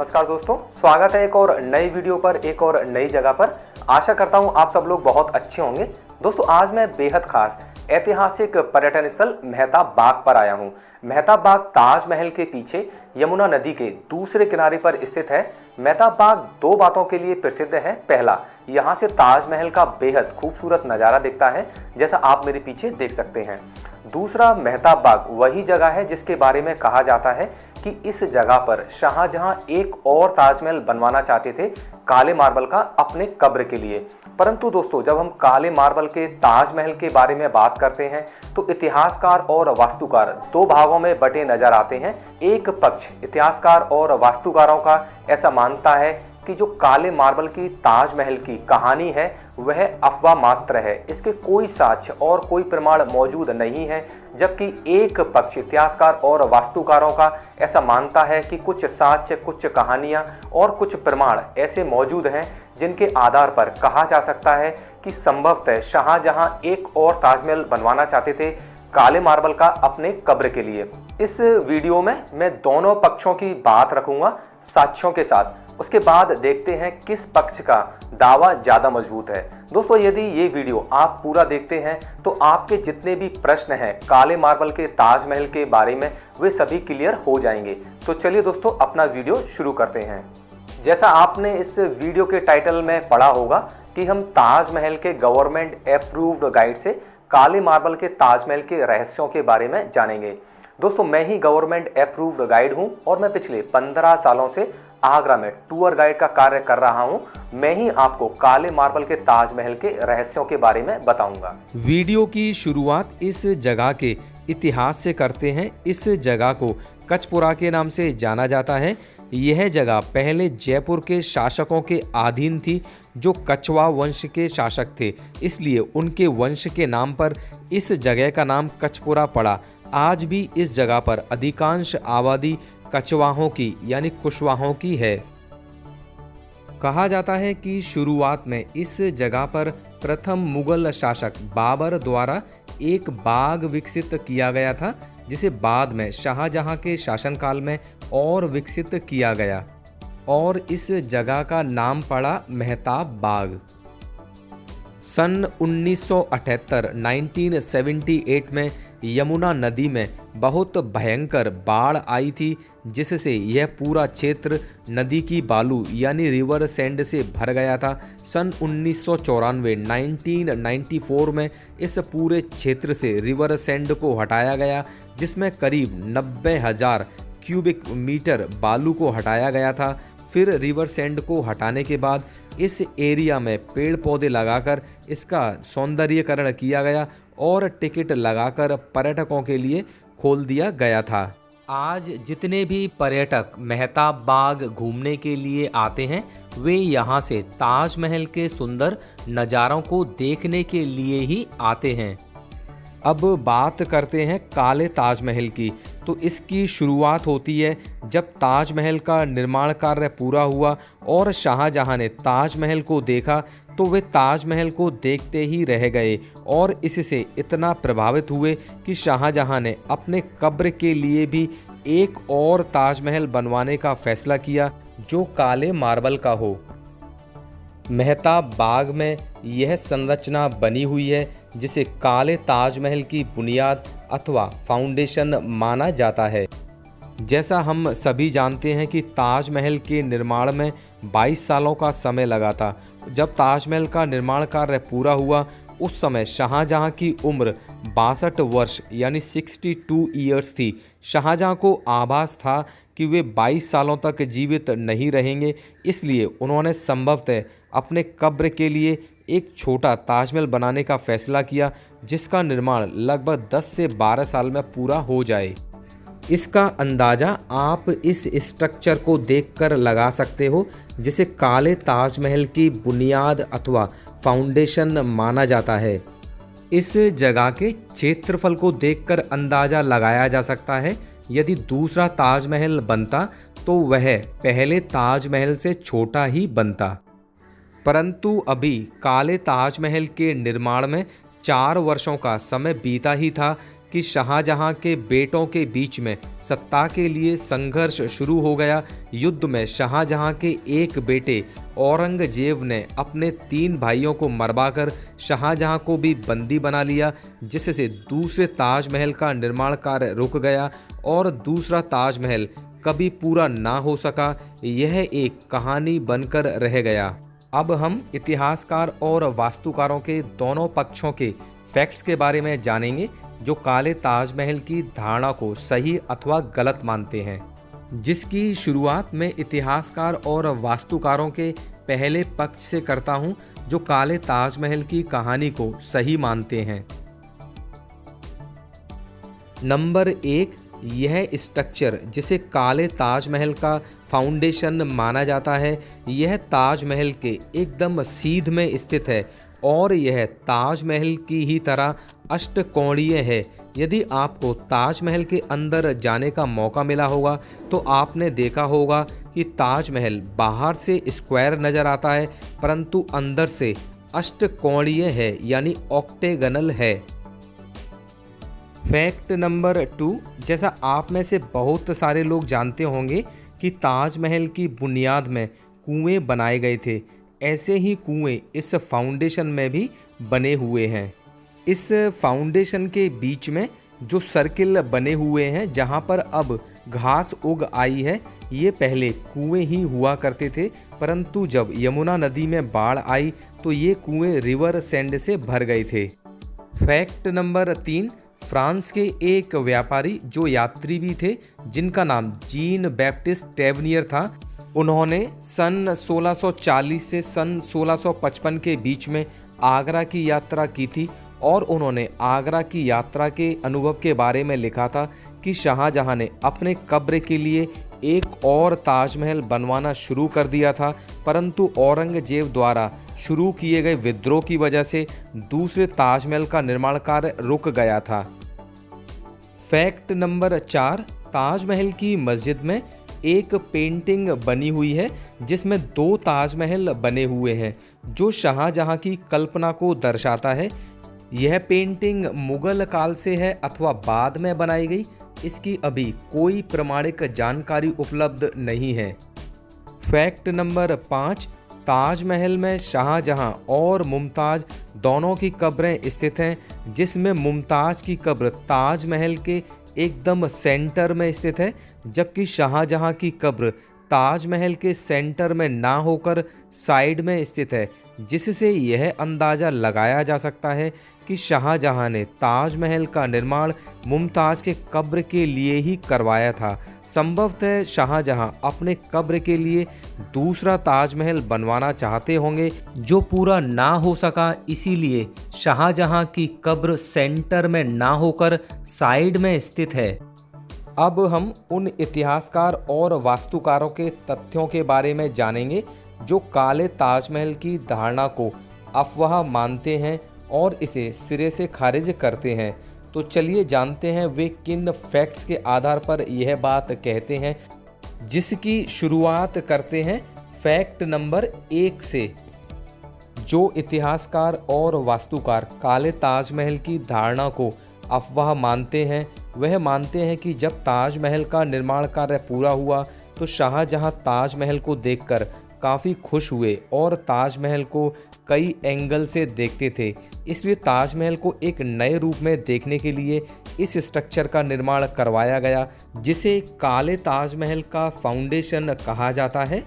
नमस्कार दोस्तों, स्वागत है एक और नई वीडियो पर, एक और नई जगह पर। आशा करता हूं आप सब लोग बहुत अच्छे होंगे। दोस्तों आज मैं बेहद खास ऐतिहासिक पर्यटन स्थल मेहताब बाग पर आया हूं। मेहताब बाग ताजमहल के पीछे यमुना नदी के दूसरे किनारे पर स्थित है। मेहताब बाग दो बातों के लिए प्रसिद्ध है। पहला, यहाँ से ताजमहल का बेहद खूबसूरत नज़ारा दिखता है, जैसा आप मेरे पीछे देख सकते हैं। दूसरा, मेहताब बाग वही जगह है जिसके बारे में कहा जाता है कि इस जगह पर शाहजहां एक और ताजमहल बनवाना चाहते थे काले मार्बल का अपने कब्र के लिए। परंतु दोस्तों, जब हम काले मार्बल के ताजमहल के बारे में बात करते हैं तो इतिहासकार और वास्तुकार दो भागों में बटे नजर आते हैं। एक पक्ष इतिहासकार और वास्तुकारों का ऐसा मानता है कि जो काले मार्बल की ताजमहल की कहानी है वह अफवाह मात्र है, इसके कोई साक्ष्य और कोई प्रमाण मौजूद नहीं है। जबकि एक पक्ष इतिहासकार और वास्तुकारों का ऐसा मानता है कि कुछ साक्ष्य, कुछ कहानियां और कुछ प्रमाण ऐसे मौजूद हैं जिनके आधार पर कहा जा सकता है कि संभवतः शाहजहां एक और ताजमहल बनवाना चाहते थे काले मार्बल का अपने कब्र के लिए। इस वीडियो में मैं दोनों पक्षों की बात रखूंगा साक्ष्यों के साथ। उसके बाद देखते हैं किस पक्ष का दावा ज्यादा मजबूत है। दोस्तों, यदि ये वीडियो आप पूरा देखते हैं तो आपके जितने भी प्रश्न हैं काले मार्बल के ताजमहल के बारे में वे सभी क्लियर हो जाएंगे। तो चलिए दोस्तों, अपना वीडियो शुरू करते हैं। जैसा आपने इस वीडियो के टाइटल में पढ़ा होगा कि हम ताजमहल के गवर्नमेंट अप्रूव्ड गाइड से काले मार्बल के ताजमहल के रहस्यों के बारे में जानेंगे। दोस्तों, मैं ही गवर्नमेंट अप्रूव्ड गाइड हूं और मैं पिछले 15 सालों से आगरा में टूर गाइड का कार्य कर रहा हूं। मैं ही आपको काले मार्बल के ताजमहल के रहस्यों के बारे में बताऊंगा। वीडियो की शुरुआत इस जगह के इतिहास से करते हैं। इस जगह को कचपुरा के नाम से जाना जाता है। यह जगह पहले जयपुर के शासकों के अधीन थी, जो कछवा वंश के शासक थे, इसलिए उनके वंश के नाम पर इस जगह का नाम कचपुरा पड़ा। आज भी इस जगह पर अधिकांश आबादी कछवाहों की यानी कुशवाहों की है। कहा जाता है कि शुरुआत में इस जगह पर प्रथम मुगल शासक बाबर द्वारा एक बाग विकसित किया गया था, जिसे बाद में शाहजहां के शासनकाल में और विकसित किया गया और इस जगह का नाम पड़ा मेहताब बाग। सन 1978 में यमुना नदी में बहुत भयंकर बाढ़ आई थी, जिससे यह पूरा क्षेत्र नदी की बालू यानी रिवर सैंड से भर गया था। सन 1994 में इस पूरे क्षेत्र से रिवर सैंड को हटाया गया, जिसमें करीब 90,000 क्यूबिक मीटर बालू को हटाया गया था। फिर रिवर सैंड को हटाने के बाद इस एरिया में पेड़ पौधे लगाकर इसका सौंदर्यीकरण किया गया और टिकट लगाकर पर्यटकों के लिए खोल दिया गया था। आज जितने भी पर्यटक मेहताब बाग घूमने के लिए आते हैं वे यहाँ से ताजमहल के सुंदर नज़ारों को देखने के लिए ही आते हैं। अब बात करते हैं काले ताजमहल की। तो इसकी शुरुआत होती है जब ताजमहल का निर्माण कार्य पूरा हुआ और शाहजहां ने ताजमहल को देखा तो वे ताजमहल को देखते ही रह गए और इससे इतना प्रभावित हुए कि शाहजहां ने अपने कब्र के लिए भी एक और ताजमहल बनवाने का फैसला किया, जो काले मार्बल का हो। मेहताब बाग में यह संरचना बनी हुई है जिसे काले ताजमहल की बुनियाद अथवा फाउंडेशन माना जाता है। जैसा हम सभी जानते हैं कि ताजमहल के निर्माण में 22 सालों का समय लगा था। जब ताजमहल का निर्माण कार्य पूरा हुआ उस समय शाहजहां की उम्र 62 वर्ष यानी 62 ईयर्स थी। शाहजहां को आभास था कि वे 22 सालों तक जीवित नहीं रहेंगे, इसलिए उन्होंने संभवतः अपने कब्र के लिए एक छोटा ताजमहल बनाने का फैसला किया, जिसका निर्माण लगभग 10 से 12 साल में पूरा हो जाए। इसका अंदाज़ा आप इस स्ट्रक्चर को देखकर लगा सकते हो, जिसे काले ताजमहल की बुनियाद अथवा फाउंडेशन माना जाता है। इस जगह के क्षेत्रफल को देखकर अंदाज़ा लगाया जा सकता है यदि दूसरा ताजमहल बनता तो वह पहले ताजमहल से छोटा ही बनता। परंतु अभी काले ताजमहल के निर्माण में 4 वर्षों का समय बीता ही था कि शाहजहां के बेटों के बीच में सत्ता के लिए संघर्ष शुरू हो गया। युद्ध में शाहजहां के एक बेटे औरंगजेब ने अपने 3 भाइयों को मरवाकर शाहजहां को भी बंदी बना लिया, जिससे दूसरे ताजमहल का निर्माण कार्य रुक गया और दूसरा ताजमहल कभी पूरा ना हो सका। यह एक कहानी बनकर रह गया। अब हम इतिहासकार और वास्तुकारों के दोनों पक्षों के फैक्ट्स के बारे में जानेंगे, जो काले ताजमहल की धारणा को सही अथवा गलत मानते हैं, जिसकी शुरुआत मैं इतिहासकार और वास्तुकारों के पहले पक्ष से करता हूं, जो काले ताजमहल की कहानी को सही मानते हैं। नंबर 1, यह स्ट्रक्चर जिसे काले ताजमहल का फाउंडेशन माना जाता है, यह ताजमहल के एकदम सीध में स्थित है और यह ताजमहल की ही तरह अष्टकोणीय है। यदि आपको ताजमहल के अंदर जाने का मौका मिला होगा तो आपने देखा होगा कि ताजमहल बाहर से स्क्वायर नज़र आता है, परंतु अंदर से अष्टकोणीय है, यानी ऑक्टेगनल है। फैक्ट नंबर 2, जैसा आप में से बहुत सारे लोग जानते होंगे कि ताजमहल की बुनियाद में कुएं बनाए गए थे, ऐसे ही कुएं इस फाउंडेशन में भी बने हुए हैं। इस फाउंडेशन के बीच में जो सर्किल बने हुए हैं, जहां पर अब घास उग आई है, ये पहले कुएं ही हुआ करते थे, परंतु जब यमुना नदी में बाढ़ आई तो ये कुएं रिवर सैंड से भर गए थे। फैक्ट नंबर 3, फ्रांस के एक व्यापारी जो यात्री भी थे, जिनका नाम जीन बैप्टिस्ट टेवनियर था, उन्होंने सन 1640 से सन 1655 के बीच में आगरा की यात्रा की थी और उन्होंने आगरा की यात्रा के अनुभव के बारे में लिखा था कि शाहजहां ने अपने कब्र के लिए एक और ताजमहल बनवाना शुरू कर दिया था, परंतु औरंगजेब द्वारा शुरू किए गए विद्रोह की वजह से दूसरे ताजमहल का निर्माण कार्य रुक गया था। फैक्ट नंबर 4, ताजमहल की मस्जिद में एक पेंटिंग बनी हुई है जिसमें 2 ताजमहल बने हुए हैं, जो शाहजहां की कल्पना को दर्शाता है। यह पेंटिंग मुगल काल से है अथवा बाद में बनाई गई, इसकी अभी कोई प्रमाणिक जानकारी उपलब्ध नहीं है। फैक्ट नंबर 5, ताजमहल में शाहजहां और मुमताज़ दोनों की कब्रें स्थित हैं, जिसमें मुमताज़ की कब्र ताजमहल के एकदम सेंटर में स्थित है, जबकि शाहजहां की कब्र ताजमहल के सेंटर में ना होकर साइड में स्थित है, जिससे यह अंदाज़ा लगाया जा सकता है कि शाहजहां ने ताजमहल का निर्माण मुमताज़ के कब्र के लिए ही करवाया था। संभवतः शाहजहां अपने कब्र के लिए दूसरा ताजमहल बनवाना चाहते होंगे, जो पूरा ना हो सका, इसीलिए शाहजहां की कब्र सेंटर में ना होकर साइड में स्थित है। अब हम उन इतिहासकार और वास्तुकारों के तथ्यों के बारे में जानेंगे जो काले ताजमहल की धारणा को अफवाह मानते हैं और इसे सिरे से खारिज करते हैं। तो चलिए जानते हैं वे किन फैक्ट्स के आधार पर यह बात कहते हैं, जिसकी शुरुआत करते हैं फैक्ट नंबर 1 से। जो इतिहासकार और वास्तुकार काले ताजमहल की धारणा को अफवाह मानते हैं, वह मानते हैं कि जब ताजमहल का निर्माण कार्य पूरा हुआ तो शाहजहां ताजमहल को देखकर काफ़ी खुश हुए और ताजमहल को कई एंगल से देखते थे, इसलिए ताजमहल को एक नए रूप में देखने के लिए इस स्ट्रक्चर का निर्माण करवाया गया, जिसे काले ताजमहल का फाउंडेशन कहा जाता है।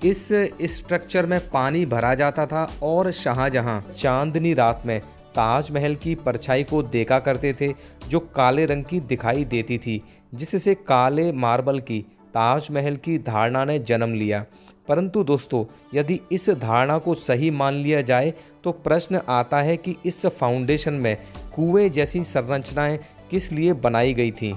इस स्ट्रक्चर में पानी भरा जाता था और शाहजहां चांदनी रात में ताजमहल की परछाई को देखा करते थे, जो काले रंग की दिखाई देती थी, जिससे काले मार्बल की ताजमहल की धारणा ने जन्म लिया। परंतु दोस्तों, यदि इस धारणा को सही मान लिया जाए तो प्रश्न आता है कि इस फाउंडेशन में कुएं जैसी संरचनाएं किस लिए बनाई गई थीं।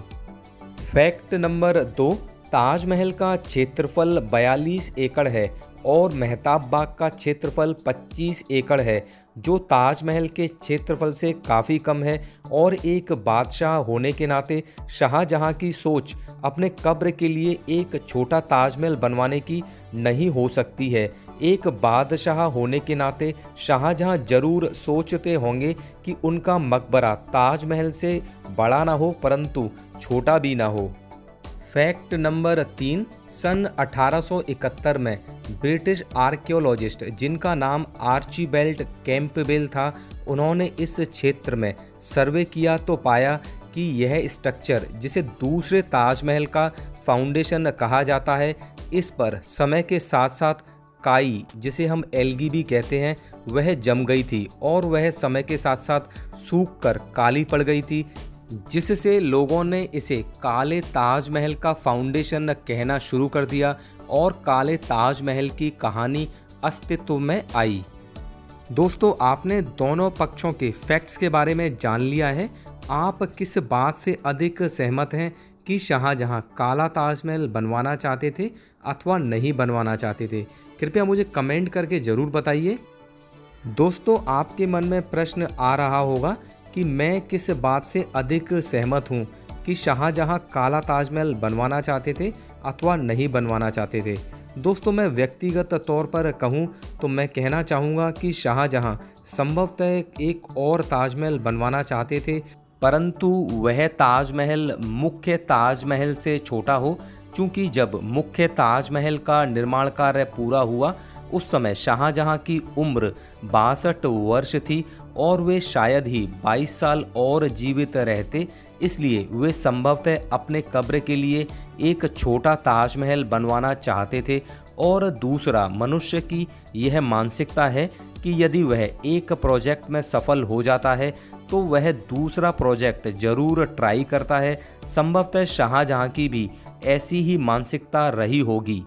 फैक्ट नंबर 2, ताजमहल का क्षेत्रफल 42 एकड़ है और मेहताब बाग का क्षेत्रफल 25 एकड़ है, जो ताजमहल के क्षेत्रफल से काफ़ी कम है और एक बादशाह होने के नाते शाहजहां की सोच अपने कब्र के लिए एक छोटा ताजमहल बनवाने की नहीं हो सकती है। एक बादशाह होने के नाते शाहजहां जरूर सोचते होंगे कि उनका मकबरा ताजमहल से बड़ा ना हो परंतु छोटा भी ना हो। फैक्ट नंबर 3, सन 1871 में ब्रिटिश आर्कियोलॉजिस्ट जिनका नाम आर्चीबेल्ट कैंपबेल था, उन्होंने इस क्षेत्र में सर्वे किया तो पाया कि यह स्ट्रक्चर जिसे दूसरे ताजमहल का फाउंडेशन कहा जाता है, इस पर समय के साथ साथ काई, जिसे हम एल्गी भी कहते हैं, वह जम गई थी और वह समय के साथ साथ सूख कर काली पड़ गई थी, जिससे लोगों ने इसे काले ताजमहल का फाउंडेशन कहना शुरू कर दिया और काले ताजमहल की कहानी अस्तित्व में आई। दोस्तों, आपने दोनों पक्षों के फैक्ट्स के बारे में जान लिया है। आप किस बात से अधिक सहमत हैं कि शाहजहां काला ताजमहल बनवाना चाहते थे अथवा नहीं बनवाना चाहते थे? कृपया मुझे कमेंट करके ज़रूर बताइए। दोस्तों, आपके मन में प्रश्न आ रहा होगा कि मैं किस बात से अधिक सहमत हूँ कि शाहजहां काला ताजमहल बनवाना चाहते थे अथवा नहीं बनवाना चाहते थे। दोस्तों, मैं व्यक्तिगत तौर पर कहूँ तो मैं कहना चाहूँगा कि शाहजहां संभवतः एक और ताजमहल बनवाना चाहते थे, परंतु वह ताजमहल मुख्य ताजमहल से छोटा हो, क्योंकि जब मुख्य ताजमहल का निर्माण कार्य पूरा हुआ उस समय शाहजहां की उम्र 62 वर्ष थी और वे शायद ही 22 साल और जीवित रहते, इसलिए वे संभवतः अपने कब्र के लिए एक छोटा ताजमहल बनवाना चाहते थे। और दूसरा, मनुष्य की यह मानसिकता है कि यदि वह एक प्रोजेक्ट में सफल हो जाता है तो वह दूसरा प्रोजेक्ट जरूर ट्राई करता है। संभवतः शाहजहां की भी ऐसी ही मानसिकता रही होगी।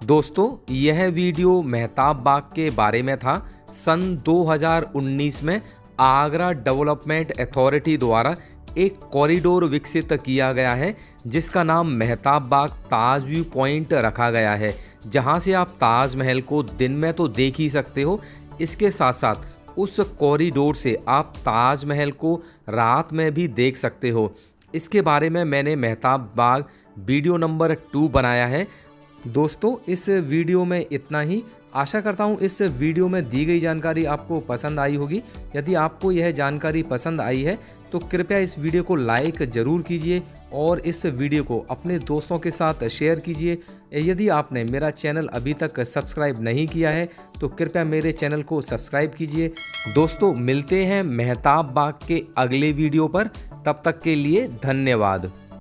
दोस्तों, यह वीडियो मेहताब बाग के बारे में था। सन 2019 में आगरा डेवलपमेंट अथॉरिटी द्वारा एक कॉरिडोर विकसित किया गया है जिसका नाम मेहताब बाग ताज व्यू पॉइंट रखा गया है, जहां से आप ताजमहल को दिन में तो देख ही सकते हो, इसके साथ साथ उस कॉरिडोर से आप ताजमहल को रात में भी देख सकते हो। इसके बारे में मैंने मेहताब बाग वीडियो नंबर 2 बनाया है। दोस्तों, इस वीडियो में इतना ही। आशा करता हूँ इस वीडियो में दी गई जानकारी आपको पसंद आई होगी। यदि आपको यह जानकारी पसंद आई है तो कृपया इस वीडियो को लाइक ज़रूर कीजिए और इस वीडियो को अपने दोस्तों के साथ शेयर कीजिए। यदि आपने मेरा चैनल अभी तक सब्सक्राइब नहीं किया है तो कृपया मेरे चैनल को सब्सक्राइब कीजिए। दोस्तों, मिलते हैं मेहताब बाग के अगले वीडियो पर। तब तक के लिए धन्यवाद।